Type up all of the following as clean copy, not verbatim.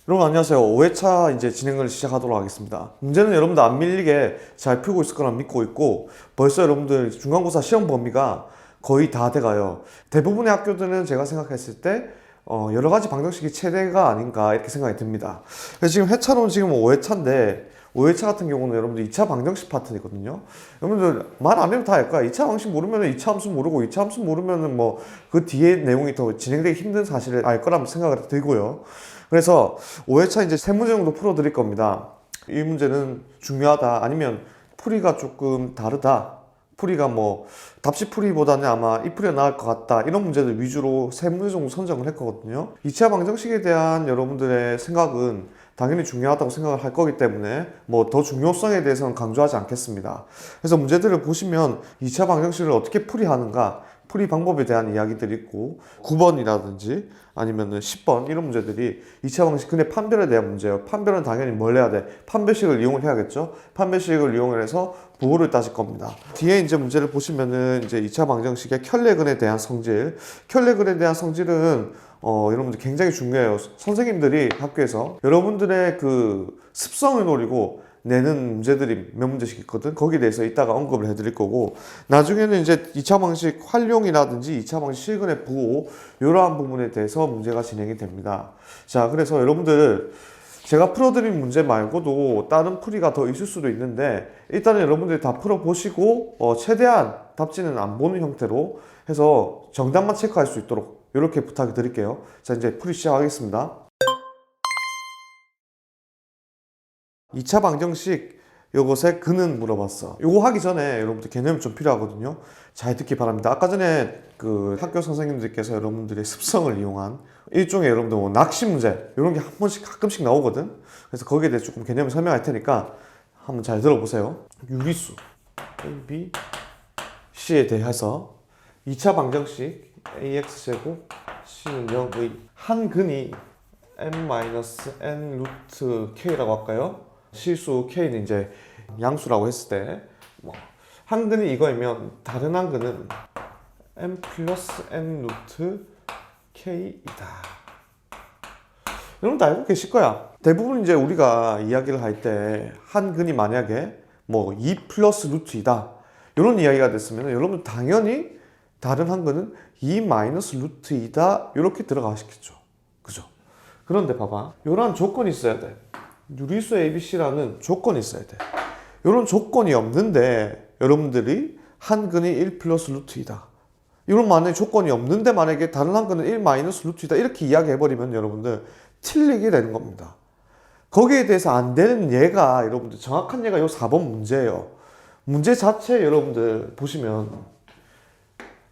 여러분 안녕하세요. 5회차 이제 진행을 시작하도록 하겠습니다. 문제는 여러분들 안 밀리게 잘 풀고 있을 거라 믿고 있고, 벌써 여러분들 중간고사 시험 범위가 거의 다 돼가요. 대부분의 학교들은 제가 생각했을 때 여러 가지 방정식이 최대가 아닌가 이렇게 생각이 듭니다. 그래서 지금 회차로는 지금 5회차인데 5회차 같은 경우는 여러분들 2차 방정식 파트이거든요. 여러분들 말 안 해도 다 알 거야. 2차 방식 모르면 2차 함수 모르고 2차 함수 모르면 뭐 그 뒤에 내용이 더 진행되기 힘든 사실을 알 거라는 생각을 들고요. 그래서 5회차 이제 3문제 정도 풀어드릴 겁니다. 이 문제는 중요하다, 아니면 풀이가 조금 다르다, 풀이가 뭐 답시 풀이보다는 아마 이 풀이가 나을 것 같다, 이런 문제들 위주로 3문제 정도 선정을 했거든요. 2차 방정식에 대한 여러분들의 생각은 당연히 중요하다고 생각을 할 거기 때문에 뭐 더 중요성에 대해서는 강조하지 않겠습니다. 그래서 문제들을 보시면 2차 방정식을 어떻게 풀이하는가, 풀이 방법에 대한 이야기들이 있고, 9번이라든지 아니면은 10번 이런 문제들이 2차 방식, 근데 판별에 대한 문제예요. 판별은 당연히 뭘 해야 돼? 판별식을 이용을 해야겠죠? 판별식을 이용을 해서 부호를 따질 겁니다. 뒤에 이제 문제를 보시면은 이제 2차 방정식의 켤레근에 대한 성질, 켤레근에 대한 성질은 여러분들 굉장히 중요해요. 선생님들이 학교에서 여러분들의 그 습성을 노리고 내는 문제들이 몇 문제씩 있거든. 거기에 대해서 이따가 언급을 해드릴 거고, 나중에는 이제 2차 방식 활용이라든지 2차 방식 실근의 부호, 이러한 부분에 대해서 문제가 진행이 됩니다. 자, 그래서 여러분들 제가 풀어드린 문제 말고도 다른 풀이가 더 있을 수도 있는데, 일단은 여러분들이 다 풀어보시고 최대한 답지는 안 보는 형태로 해서 정답만 체크할 수 있도록 이렇게 부탁 드릴게요. 자, 이제 풀이 시작하겠습니다. 2차 방정식 요것의 근은 물어봤어. 요거 하기 전에 여러분들 개념이 좀 필요하거든요. 잘 듣기 바랍니다. 아까 전에 그 학교 선생님들께서 여러분들의 습성을 이용한 일종의 여러분들 뭐 낚시 문제 이런 게 한 번씩 가끔씩 나오거든. 그래서 거기에 대해서 조금 개념을 설명할 테니까 한번 잘 들어보세요. 유리수 A, B, C에 대해서 2차 방정식 AX제곱 C는 0의 한 근이 m-n 루트 k라고 할까요? 실수 k는 이제 양수라고 했을 때 뭐 한 근이 이거이면 다른 한 근은 m 플러스 n 루트 k이다. 여러분도 알고 계실 거야. 대부분 이제 우리가 이야기를 할 때 한 근이 만약에 뭐 2 플러스 루트이다, 이런 이야기가 됐으면 여러분 당연히 다른 한 근은 2 마이너스 루트이다, 이렇게 들어가시겠죠. 그죠? 그런데 봐봐, 이런 조건이 있어야 돼. 유리수 ABC라는 조건이 있어야 돼. 이런 조건이 없는데 여러분들이 한 근이 1 플러스 루트이다, 이런 만약에 조건이 없는데 만약에 다른 한 근은 1 마이너스 루트이다 이렇게 이야기해버리면 여러분들 틀리게 되는 겁니다. 거기에 대해서 안 되는 예가, 여러분들 정확한 예가 요 4번 문제예요. 문제 자체 여러분들 보시면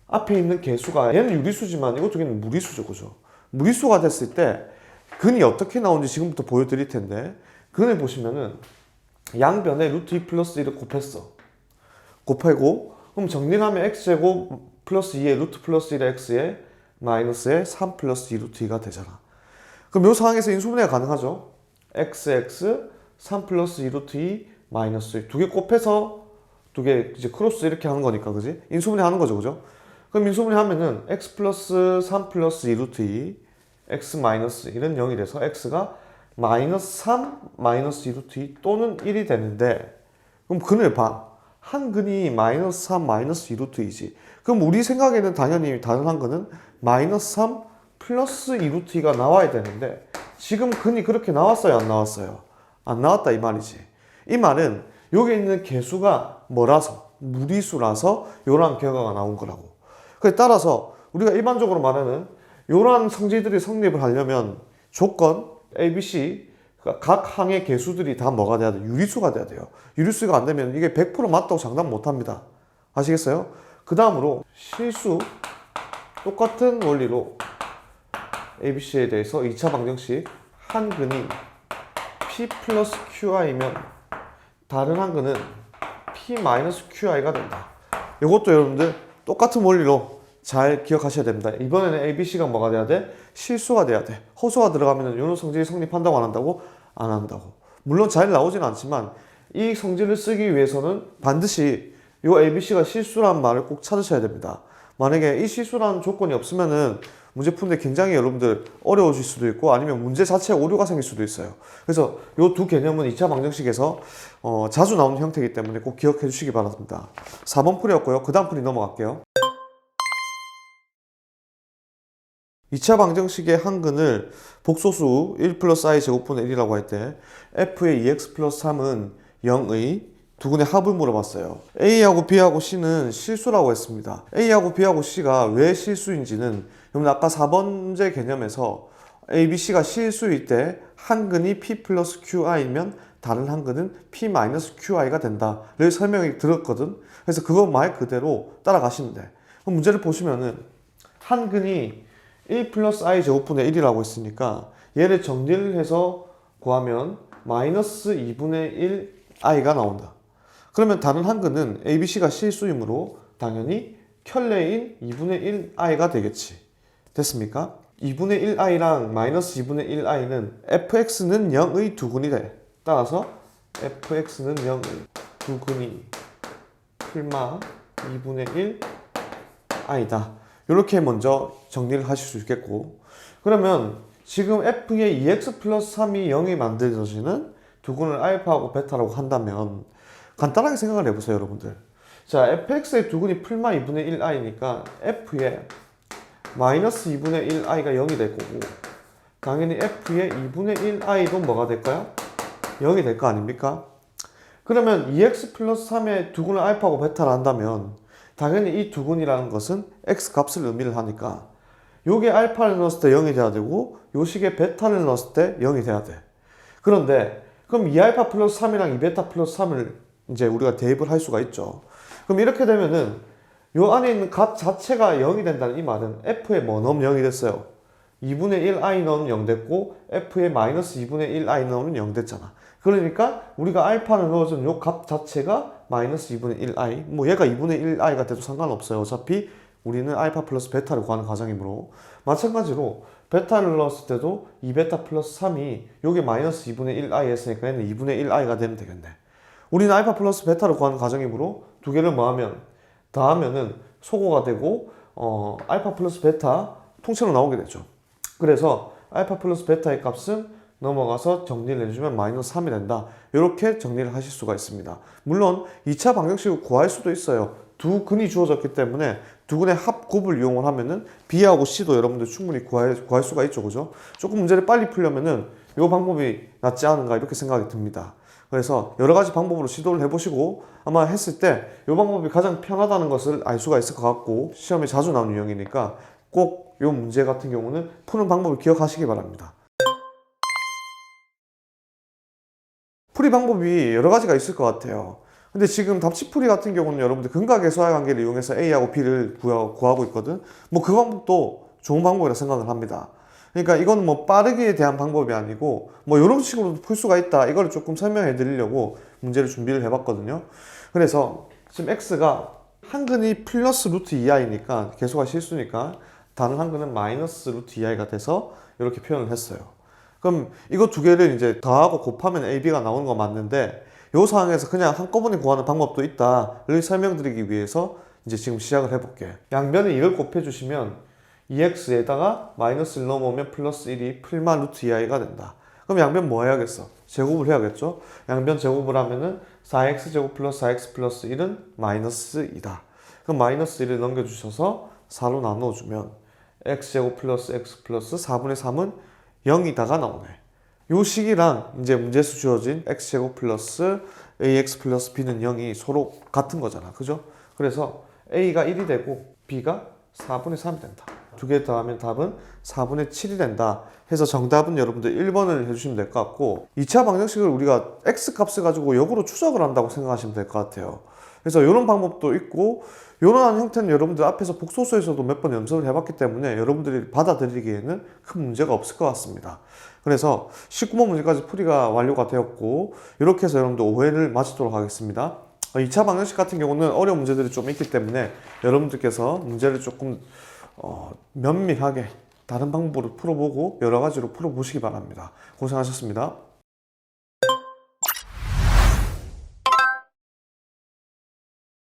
앞에 있는 개수가, 얘는 유리수지만 이것 쪽에는 무리수죠. 그죠? 무리수가 됐을 때 근이 어떻게 나오는지 지금부터 보여드릴 텐데, 근을 보시면은 양변에 루트 2 플러스 1을 곱했어. 곱하고 그럼 정리하면 x제곱 플러스 2의 루트 플러스 1의 x에 마이너스에 3 플러스 2 루트 2가 되잖아. 그럼 이 상황에서 인수분해가 가능하죠. xx 3 플러스 2 루트 2 마이너스 2, 두 개 곱해서 두 개 이제 크로스 이렇게 하는 거니까, 그지? 인수분해 하는 거죠. 그죠? 그럼 인수분해 하면은 x 플러스 3 플러스 2 루트 2 x 마이너스 1은 0이 돼서 x가 마이너스 3 마이너스 2 루트 2 또는 1이 되는데, 그럼 근을 봐. 한 근이 마이너스 3 마이너스 2 루트 2지. 그럼 우리 생각에는 당연히 다른 한 근은 마이너스 3 플러스 2 루트 2가 나와야 되는데, 지금 근이 그렇게 나왔어요, 안 나왔어요? 안 나왔다 이 말이지. 이 말은 여기 있는 개수가 뭐라서, 무리수라서 이러한 결과가 나온 거라고. 그에 따라서 우리가 일반적으로 말하는 이러한 성질들이 성립을 하려면 조건 A, B, C 각 항의 개수들이 다 뭐가 돼야 돼? 유리수가 돼야 돼요. 유리수가 안 되면 이게 100% 맞다고 장담 못 합니다. 아시겠어요? 그 다음으로 실수, 똑같은 원리로 A, B, C에 대해서 2차 방정식 한 근이 P 플러스 QI면 다른 한 근은 P 마이너스 QI가 된다. 이것도 여러분들 똑같은 원리로 잘 기억하셔야 됩니다. 이번에는 ABC가 뭐가 돼야 돼? 실수가 돼야 돼. 허수가 들어가면 이런 성질이 성립한다고 안 한다고? 안 한다고. 물론 잘 나오진 않지만 이 성질을 쓰기 위해서는 반드시 이 ABC가 실수란 말을 꼭 찾으셔야 됩니다. 만약에 이 실수라는 조건이 없으면은 문제 푸는데 굉장히 여러분들 어려우실 수도 있고 아니면 문제 자체에 오류가 생길 수도 있어요. 그래서 이 두 개념은 2차 방정식에서 자주 나오는 형태이기 때문에 꼭 기억해 주시기 바랍니다. 4번 풀이였고요. 그 다음 풀이 넘어갈게요. 2차 방정식의 한근을 복소수 1 플러스 i 제곱분의 1이라고 할 때 f의 2x 플러스 3은 0의 두근의 합을 물어봤어요. A하고 B하고 C는 실수라고 했습니다. A하고 B하고 C가 왜 실수인지는 여러분 아까 4번 문제 개념에서 A, B, C가 실수일 때 한근이 P 플러스 QI면 다른 한근은 P 마이너스 QI가 된다를 설명이 들었거든. 그래서 그거 말 그대로 따라가시면 돼. 그럼 문제를 보시면은 한근이 1 플러스 i 제곱분의 1이라고 했으니까 얘를 정리를 해서 구하면 마이너스 2분의 1 i가 나온다. 그러면 다른 한근은 ABC가 실수이므로 당연히 켤레인 2분의 1 i가 되겠지. 됐습니까? 2분의 1 i랑 마이너스 2분의 1 i는 fx는 0의 두근이 돼. 따라서 fx는 0의 두근이 풀마 2분의 1 i다. 이렇게 먼저 정리를 하실 수 있겠고, 그러면 지금 f의 2x 플러스 3이 0이 만들어지는 두근을 알파하고 베타라고 한다면 간단하게 생각을 해보세요, 여러분들. 자, fx의 두근이 풀마 2분의 1i니까 f의 마이너스 2분의 1i가 0이 될 거고, 당연히 f의 2분의 1i도 뭐가 될까요? 0이 될 거 아닙니까? 그러면 2x 플러스 3의 두근을 알파하고 베타를 한다면 당연히 이 두근이라는 것은 x 값을 의미를 하니까 요게 알파를 넣었을 때 0이 돼야 되고 요 식에 베타를 넣었을 때 0이 돼야 돼. 그런데 그럼 2알파 플러스 3이랑 2베타 플러스 3을 이제 우리가 대입을 할 수가 있죠. 그럼 이렇게 되면은 요 안에 있는 값 자체가 0이 된다는 이 말은 f의 뭐 넣으면 0이 됐어요. 2분의 1i 넣으면 0 됐고 f의 마이너스 2분의 1i 넣으면 0 됐잖아. 그러니까 우리가 알파를 넣어준 요 값 자체가 마이너스 2분의 1i, 뭐 얘가 2분의 1i가 돼도 상관없어요. 어차피 우리는 알파 플러스 베타를 구하는 과정이므로. 마찬가지로 베타를 넣었을 때도 2베타 플러스 3이 요게 마이너스 2분의 1i 했으니까 얘는 2분의 1i가 되면 되겠네. 우리는 알파 플러스 베타를 구하는 과정이므로 두 개를 뭐하면 더하면은 소거가 되고 알파 플러스 베타 통째로 나오게 되죠. 그래서 알파 플러스 베타의 값은 넘어가서 정리를 해주면 마이너스 3이 된다. 이렇게 정리를 하실 수가 있습니다. 물론 2차 방정식을 구할 수도 있어요. 두 근이 주어졌기 때문에 두 근의 합곱을 이용을 하면은 B하고 C도 여러분들 충분히 구할 수가 있죠. 그죠? 조금 문제를 빨리 풀려면은 이 방법이 낫지 않은가 이렇게 생각이 듭니다. 그래서 여러 가지 방법으로 시도를 해보시고 아마 했을 때 이 방법이 가장 편하다는 것을 알 수가 있을 것 같고, 시험에 자주 나오는 유형이니까 꼭 이 문제 같은 경우는 푸는 방법을 기억하시기 바랍니다. 풀이 방법이 여러 가지가 있을 것 같아요. 근데 지금 답지풀이 같은 경우는 여러분들 근각의 수학관계를 이용해서 A하고 B를 구하고 있거든. 뭐 그 방법도 좋은 방법이라 생각을 합니다. 그러니까 이건 뭐 빠르기에 대한 방법이 아니고 뭐 이런 식으로도 풀 수가 있다. 이걸 조금 설명해 드리려고 문제를 준비를 해봤거든요. 그래서 지금 X가 한근이 플러스 루트 2i니까 계수가 실수니까 다른 한근은 마이너스 루트 2i가 돼서 이렇게 표현을 했어요. 그럼 이거 두 개를 이제 더하고 곱하면 AB가 나오는 거 맞는데 이 상황에서 그냥 한꺼번에 구하는 방법도 있다를 설명드리기 위해서 이제 지금 시작을 해볼게. 양변에 2를 곱해주시면 2x에다가 마이너스를 넘어오면 플러스 1이 풀마 루트 2i가 된다. 그럼 양변 뭐 해야겠어? 제곱을 해야겠죠? 양변 제곱을 하면은 4x제곱 플러스 4x 플러스 1은 마이너스 2다. 그럼 마이너스 1을 넘겨주셔서 4로 나누어주면 x제곱 플러스 x 플러스 4분의 3은 0이다가 나오네. 요 식이랑 이제 문제에서 주어진 x제곱 플러스 ax 플러스 b는 0이 서로 같은 거잖아. 그죠? 그래서 a가 1이 되고 b가 4분의 3이 된다. 두 개 더하면 답은 4분의 7이 된다 해서 정답은 여러분들 1번을 해주시면 될 것 같고, 2차 방정식을 우리가 x값을 가지고 역으로 추적을 한다고 생각하시면 될 것 같아요. 그래서 이런 방법도 있고, 이런 형태는 여러분들 앞에서 복소수에서도 몇 번 연습을 해봤기 때문에 여러분들이 받아들이기에는 큰 문제가 없을 것 같습니다. 그래서 19번 문제까지 풀이가 완료가 되었고, 이렇게 해서 여러분들 오해를 마치도록 하겠습니다. 2차 방정식 같은 경우는 어려운 문제들이 좀 있기 때문에 여러분들께서 문제를 조금 면밀하게 다른 방법으로 풀어보고 여러 가지로 풀어보시기 바랍니다. 고생하셨습니다.